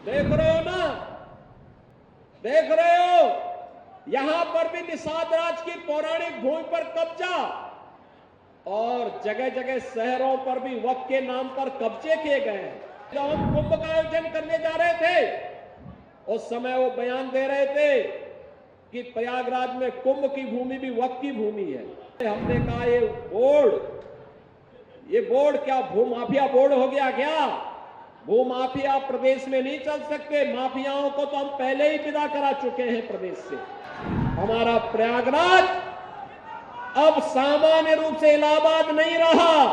देख रहे हो ना, देख रहे हो, यहां पर भी निषाद राज की पौराणिक भूमि पर कब्जा और जगह जगह शहरों पर भी वक्फ के नाम पर कब्जे किए गए हैं। जब हम कुंभ का आयोजन करने जा रहे थे उस समय वो बयान दे रहे थे कि प्रयागराज में कुंभ की भूमि भी वक्फ की भूमि है। हमने कहा ये बोर्ड क्या भूमाफिया बोर्ड हो गया क्या? भूमाफिया प्रदेश में नहीं चल सकते। माफियाओं को तो हम पहले ही विदा करा चुके हैं प्रदेश से। हमारा प्रयागराज अब सामान्य रूप से इलाहाबाद नहीं रहा,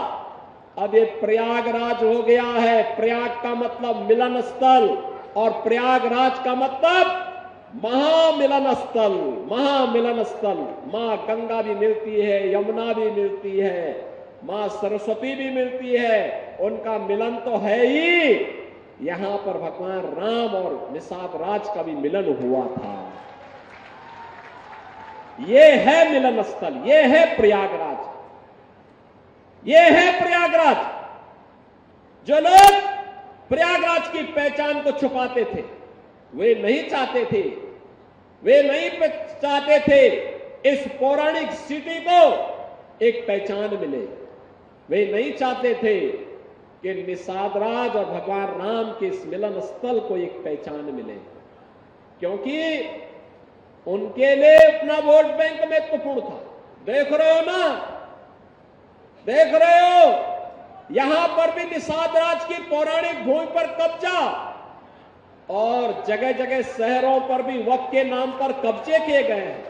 अब ये प्रयागराज हो गया है। प्रयाग का मतलब मिलन स्थल और प्रयागराज का मतलब महामिलन स्थल। महामिलन स्थल, मां गंगा भी मिलती है, यमुना भी मिलती है, मां सरस्वती भी मिलती है, उनका मिलन तो है ही। यहां पर भगवान राम और निषाद राज का भी मिलन हुआ था। ये है मिलन स्थल, ये है प्रयागराज, ये है प्रयागराज। जो लोग प्रयागराज की पहचान को छुपाते थे, वे नहीं चाहते थे, वे नहीं चाहते थे इस पौराणिक सिटी को एक पहचान मिले। वे नहीं चाहते थे कि निषाद राज और भगवान राम के इस मिलन स्थल को एक पहचान मिले, क्योंकि उनके लिए अपना वोट बैंक महत्वपूर्ण था। देख रहे हो ना, देख रहे हो, यहां पर भी निषाद राज की पौराणिक भूमि पर कब्जा और जगह जगह शहरों पर भी वक्फ के नाम पर कब्जे किए गए हैं।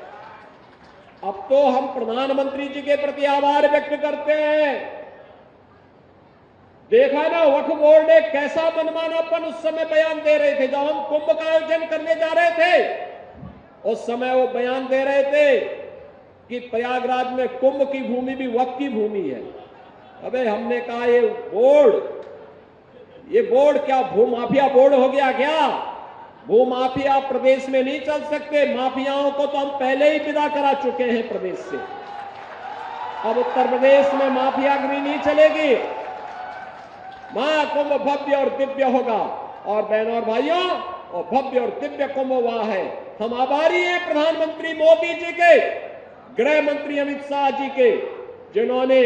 अब तो हम प्रधानमंत्री जी के प्रति आभार व्यक्त करते हैं। देखा ना, वक्फ बोर्ड ने कैसा मनमानापन उस समय बयान दे रहे थे। जब हम कुंभ का आयोजन करने जा रहे थे उस समय वो बयान दे रहे थे कि प्रयागराज में कुंभ की भूमि भी वक्फ की भूमि है। अबे हमने कहा ये बोर्ड क्या भूमाफिया बोर्ड हो गया क्या? भूमाफिया प्रदेश में नहीं चल सकते। माफियाओं को तो हम पहले ही विदा करा चुके हैं प्रदेश से। अब उत्तर प्रदेश में माफियागिरी नहीं चलेगी। महाकुंभ भव्य और दिव्य होगा। और बहनों और भाइयों, और भव्य और दिव्य कुंभ हुआ है। हम आभारी हैं प्रधानमंत्री मोदी जी के, गृह मंत्री अमित शाह जी के, जिन्होंने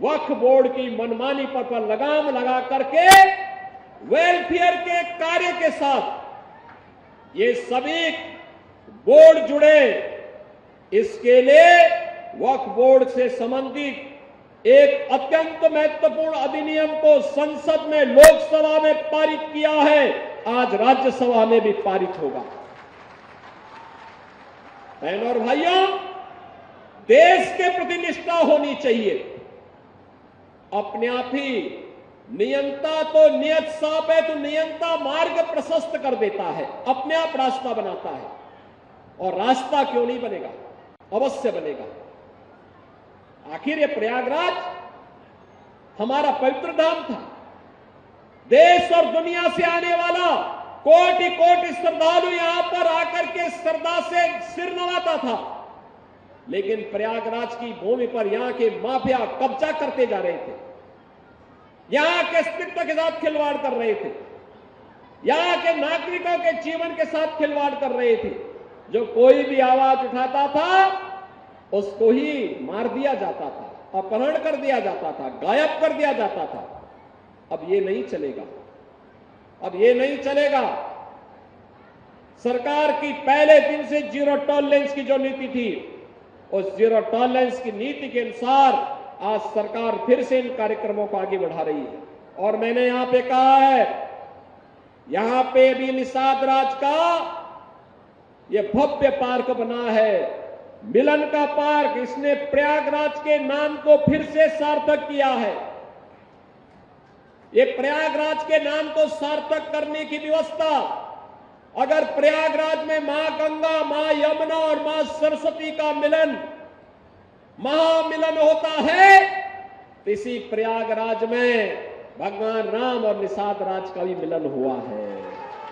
वक्फ बोर्ड की मनमानी पर लगाम लगा करके वेलफेयर के कार्य के साथ ये सभी बोर्ड जुड़े। इसके लिए वक्फ बोर्ड से संबंधित एक अत्यंत महत्वपूर्ण अधिनियम को संसद में, लोकसभा में पारित किया है। आज राज्यसभा में भी पारित होगा। बहनों और भाइयों, देश के प्रति निष्ठा होनी चाहिए। अपने आप ही नियंता तो नियत साफ है, तो नियंता मार्ग प्रशस्त कर देता है, अपने आप रास्ता बनाता है। और रास्ता क्यों नहीं बनेगा? अवश्य बनेगा। आखिर ये प्रयागराज हमारा पवित्र धाम था। देश और दुनिया से आने वाला कोटि कोटि श्रद्धालु यहां पर आकर के श्रद्धा से सिर नवाता था। लेकिन प्रयागराज की भूमि पर यहां के माफिया कब्जा करते जा रहे थे, यहां के अस्तित्व के साथ खिलवाड़ कर रहे थे, यहां के नागरिकों के जीवन के साथ खिलवाड़ कर रहे थे। जो कोई भी आवाज उठाता था उसको ही मार दिया जाता था, अपहरण कर दिया जाता था, गायब कर दिया जाता था। अब ये नहीं चलेगा, अब ये नहीं चलेगा। सरकार की पहले दिन से जीरो टॉलरेंस की जो नीति थी, उस जीरो टॉलरेंस की नीति के अनुसार आज सरकार फिर से इन कार्यक्रमों को आगे बढ़ा रही है। और मैंने यहां पे कहा है, यहां पे भी निषाद राज का ये भव्य पार्क बना है, मिलन का पार्क। इसने प्रयागराज के नाम को फिर से सार्थक किया है। ये प्रयागराज के नाम को सार्थक करने की व्यवस्था, अगर प्रयागराज में मां गंगा, मां यमुना और मां सरस्वती का मिलन, महामिलन होता है, तो इसी प्रयागराज में भगवान राम और निषाद राज का भी मिलन हुआ है।